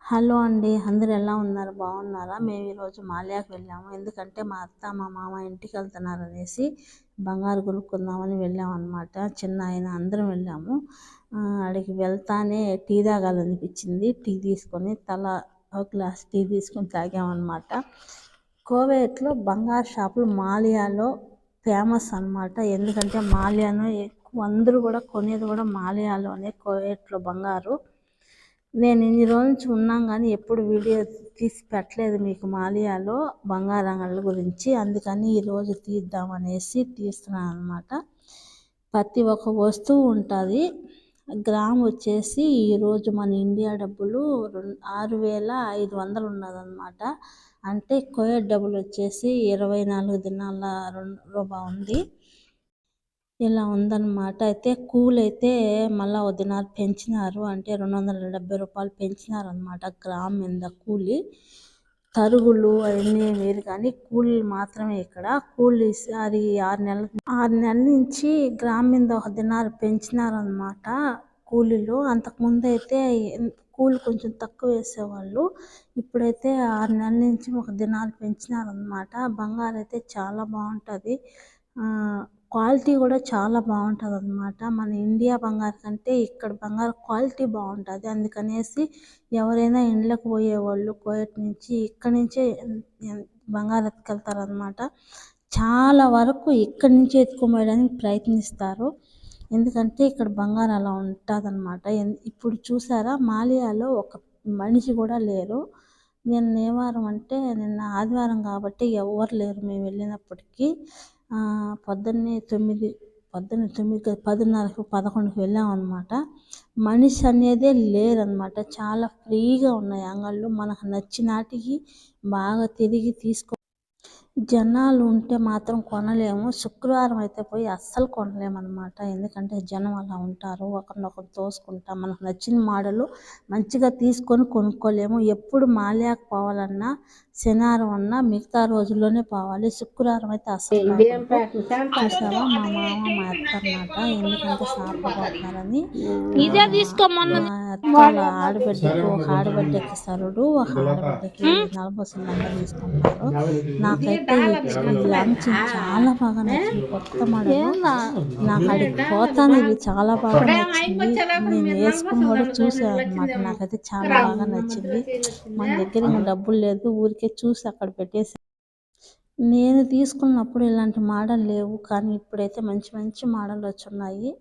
Hello అండి. అందరూ ఎలా ఉన్నారు? బాగున్నారా? మేము ఈరోజు మాల్యాకి వెళ్ళాము. ఎందుకంటే మా అత్త, మా మామ ఇంటికెళ్తున్నారనేసి బంగారు కొనుక్కుందామని వెళ్ళామన్నమాట. చిన్నాయన అందరం వెళ్ళాము. ఆడికి వెళ్తానే టీ తాగాలనిపించింది. టీ తీసుకొని ఒక గ్లాస్ టీ తీసుకొని తాగామన్నమాట. కోవేట్లో బంగారు షాపులు మాల్యాలో ఫేమస్ అన్నమాట. ఎందుకంటే మాల్యాను ఎక్కువ అందరూ కూడా కొనేది కూడా మాల్యాలోనే, కోవేట్లో బంగారు. నేను ఇన్ని రోజుల నుంచి ఉన్నాం కానీ ఎప్పుడు వీడియో తీసి పెట్టలేదు మీకు మాల్యాలో బంగారు అంగళ్ళ గురించి. అందుకని ఈరోజు తీద్దామనేసి తీస్తున్నాను అనమాట. ప్రతి ఒక్క వస్తువు ఉంటుంది. గ్రామ్ వచ్చేసి ఈరోజు మన ఇండియా డబ్బులు 6,500 ఉన్నదన్నమాట. అంటే కోయట్ డబ్బులు వచ్చేసి 24 దినాల రూపాయి ఉంది. ఇలా ఉందన్నమాట. అయితే కూలి అయితే మళ్ళీ ఒక దినాలు పెంచినారు. అంటే 270 రూపాయలు పెంచినారనమాట గ్రామ్ మీద కూలి. తరుగులు అవన్నీ వేరు కానీ కూలీలు మాత్రమే ఇక్కడ. కూలి అది 6 నెలల నుంచి గ్రామ్ మీద ఒక దినారు పెంచినారనమాట కూలీలు. అంతకుముందు అయితే కూలి కొంచెం తక్కువ వేసేవాళ్ళు. ఇప్పుడైతే 6 నెలల నుంచి ఒక దినాలు పెంచినారనమాట. బంగారు అయితే చాలా బాగుంటుంది. క్వాలిటీ కూడా చాలా బాగుంటుంది అన్నమాట. మన ఇండియా బంగారు కంటే ఇక్కడ బంగారు క్వాలిటీ బాగుంటుంది. అందుకనేసి ఎవరైనా ఇండ్లకు పోయేవాళ్ళు కోయట్ నుంచి ఇక్కడి నుంచే బంగారు ఎత్తుకెళ్తారనమాట. చాలా వరకు ఇక్కడి నుంచి ఎత్తుకోమోయడానికి ప్రయత్నిస్తారు. ఎందుకంటే ఇక్కడ బంగారు అలా ఉంటుంది అనమాట. ఇప్పుడు చూసారా మాల్యాలో ఒక మనిషి కూడా లేరు. నిన్న ఆదివారం కాబట్టి ఎవరు లేరు మేము వెళ్ళినప్పటికీ. పొద్దున్నే 9, 10:30కు 11కు వెళ్ళామన్నమాట. మనిషి అనేదే లేరనమాట. చాలా ఫ్రీగా ఉన్నాయి అంగళ్ళు. మనకు నచ్చినాటికి బాగా తిరిగి జనాలు ఉంటే మాత్రం కొనలేము. శుక్రవారం అయితే పోయి అస్సలు కొనలేము అనమాట. ఎందుకంటే జనం అలా ఉంటారు. ఒకరినొకరు తోసుకుంటా మనకు నచ్చిన మోడలు మంచిగా తీసుకొని కొనుక్కోలేము. ఎప్పుడు మాల్యాకు పోవాలన్నా శనివారం అన్నా మిగతా రోజుల్లోనే పోవాలి. శుక్రవారం అయితే అస్సలు చూసావా మా మామ మా అత్త అన్నమాట. ఎందుకంటే సాపపోతున్నారని వాళ్ళ ఆడబిడ్డకి ఒక ఆడబిడ్డకి సరుడు, ఒక ఆడబిడ్డకి నలబొసలు తీసుకుంటారు. నాకైతే ఈ లాంచ్ చాలా బాగా నచ్చింది. కొత్త మోడల్. నాకు అడిగి పోతాను ఇది చాలా బాగా నచ్చింది. నేను వేసుకుని కూడా చూసాను అనమాట. నాకైతే చాలా బాగా నచ్చింది. మన దగ్గర ఇంకా డబ్బులు లేదు. ఊరికే చూసి అక్కడ పెట్టేసి నేను తీసుకున్నప్పుడు ఇలాంటి మోడల్ లేవు. కానీ ఇప్పుడైతే మంచి మంచి మోడల్ వచ్చున్నాయి.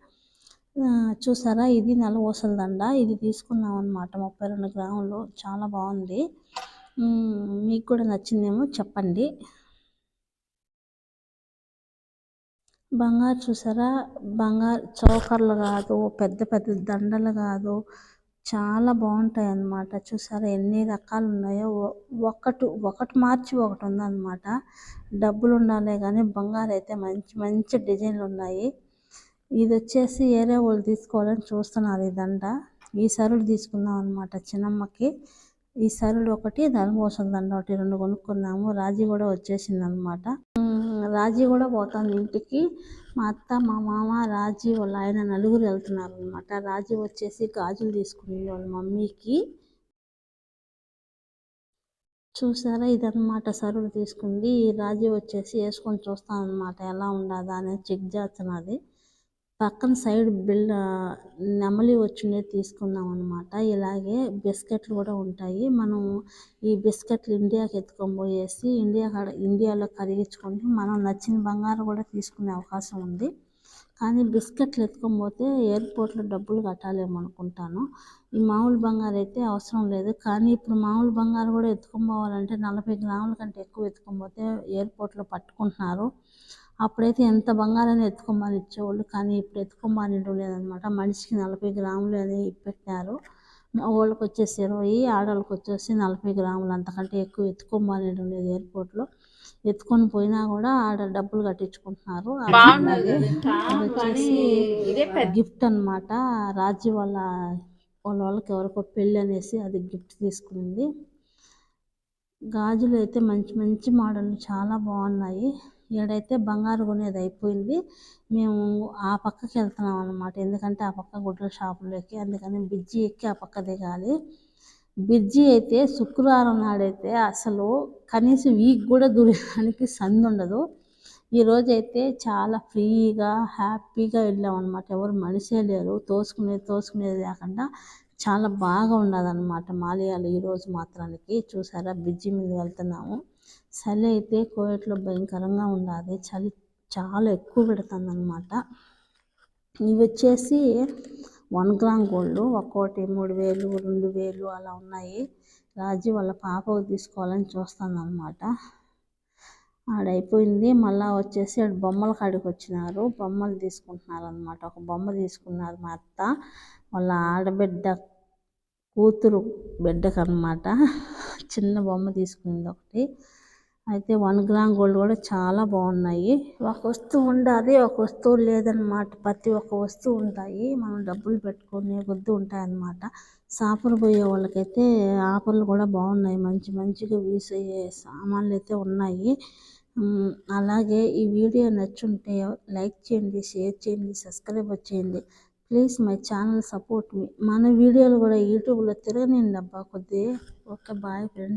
చూసారా ఇది నలవోసల దండ. ఇది తీసుకున్నాం అనమాట 32 గ్రాములు. చాలా బాగుంది. మీకు కూడా నచ్చిందేమో చెప్పండి. బంగారు చూసారా, బంగారు చౌకర్లు కాదు, పెద్ద పెద్ద దండలు కాదు, చాలా బాగుంటాయి అన్నమాట. చూసారా ఎన్ని రకాలు ఉన్నాయో. ఒకటి మార్చి ఒకటి ఉందన్నమాట. డబ్బులు ఉండాలే కానీ బంగారు అయితే మంచి మంచి డిజైన్లు ఉన్నాయి. ఇది వచ్చేసి ఏరే వాళ్ళు తీసుకోవాలని చూస్తున్నారు ఈ దండ. ఈ సరుడు తీసుకున్నాం అనమాట చిన్నమ్మకి. ఈ సరుడు ఒకటి, నలమోసల దండ ఒకటి 2 కొనుక్కున్నాము. రాజీ కూడా వచ్చేసింది అనమాట. రాజీ కూడా పోతాను ఇంటికి. మా అత్త, మా మామ, రాజీ వాళ్ళ ఆయన నలుగురు వెళ్తున్నారు అనమాట. రాజీ వచ్చేసి గాజులు తీసుకుని వాళ్ళ మమ్మీకి. చూసారా ఇదన్నమాట సరుడు తీసుకుంది. ఈ రాజీ వచ్చేసి వేసుకొని చూస్తాను అనమాట ఎలా ఉండదా అనేది చెక్ చేస్తున్నది. పక్కన సైడ్ నెమలి వచ్చిండేది తీసుకున్నాం అనమాట. ఇలాగే బిస్కెట్లు కూడా ఉంటాయి. మనం ఈ బిస్కెట్లు ఇండియాకి ఎత్తుకొని పోయేసి ఇండియాలో కరిగించుకొని మనం నచ్చిన బంగారం కూడా తీసుకునే అవకాశం ఉంది. కానీ బిస్కెట్లు ఎత్తుకొని పోతే ఎయిర్పోర్ట్లో డబ్బులు కట్టాలేమో అనుకుంటాను. ఈ మామూలు బంగారు అయితే అవసరం లేదు. కానీ ఇప్పుడు మామూలు బంగారు కూడా ఎత్తుకొని పోవాలంటే 40 గ్రాముల కంటే ఎక్కువ ఎత్తుకొని పోతే ఎయిర్పోర్ట్లో పట్టుకుంటున్నారు. అప్పుడైతే ఎంత బంగారాన్ని ఎత్తుకోమని ఇచ్చేవాళ్ళు. కానీ ఇప్పుడు ఎత్తుకోమని లేదనమాట. మనిషికి 40 గ్రాములు అని పెట్టినారు. మగవాళ్ళకి వచ్చేసి 20, ఆడవాళ్ళకి వచ్చేసి 40 గ్రాములు. అంతకంటే ఎక్కువ ఎత్తుకోమని లేదు ఎయిర్పోర్ట్లో. ఎత్తుకొని పోయినా కూడా ఆడ డబ్బులు కట్టించుకుంటున్నారు. అది వచ్చేసి గిఫ్ట్ అనమాట. రాజీ వాళ్ళకి ఎవరికో పెళ్ళి అనేసి అది గిఫ్ట్ తీసుకునింది. గాజులు అయితే మంచి మంచి మోడల్ చాలా బాగున్నాయి. ఈడైతే బంగారు కొనేది అయిపోయింది. మేము ఆ పక్కకి వెళ్తున్నాం అనమాట. ఎందుకంటే ఆ పక్క గుడ్ల షాపులోకి. అందుకని బ్రిడ్జి ఎక్కి ఆ పక్క దిగాలి. బ్రిడ్జి అయితే శుక్రవారం నాడైతే అసలు కనీసం వీక్ కూడా దూరడానికి సందు ఉండదు. ఈరోజైతే చాలా ఫ్రీగా హ్యాపీగా వెళ్ళాం అనమాట. ఎవరు మనిషే లేరు, తోసుకునేది లేకుండా చాలా బాగా ఉన్నదన్నమాట మాలియాలో ఈరోజు మాత్రానికి. చూసారా, బ్రిడ్జి మీద వెళ్తున్నాము. చలి అయితే కోయట్లో భయంకరంగా ఉన్నది, చలి చాలా ఎక్కువ పెడుతుంది అనమాట. ఇవి వచ్చేసి 1 గ్రామ్ గోల్డ్, ఒక్కోటి 3000, 2000 అలా ఉన్నాయి. రాజు వాళ్ళ పాపకు తీసుకోవాలని చూస్తాను అనమాట. ఆడైపోయింది. మళ్ళీ వచ్చేసి ఆడు బొమ్మల కాడికి వచ్చినారు, బొమ్మలు తీసుకుంటున్నారు అనమాట. ఒక బొమ్మ తీసుకున్నారు మా అత్త వాళ్ళ ఆడబిడ్డ కూతురు బిడ్డకు అనమాట. చిన్న బొమ్మ తీసుకుంది ఒకటి. అయితే 1 గ్రామ్ గోల్డ్ కూడా చాలా బాగున్నాయి. ఒక వస్తువు ఉండాలి, ఒక వస్తువు లేదనమాట. ప్రతి ఒక్క వస్తువు ఉంటాయి, మనం డబ్బులు పెట్టుకునే కొద్ది ఉంటాయన్నమాట. షాపులు పోయే వాళ్ళకైతే ఆఫర్లు కూడా బాగున్నాయి, మంచిగా వీసయ్యే సామాన్లు అయితే ఉన్నాయి. అలాగే ఈ వీడియో నచ్చుంటే లైక్ చేయండి, షేర్ చేయండి, సబ్స్క్రైబ్ చేయండి. Please my channel support me. మన వీడియోలు కూడా యూట్యూబ్లో తిరగనిండి అబ్బా కొద్దిగా. Okay, bye friends.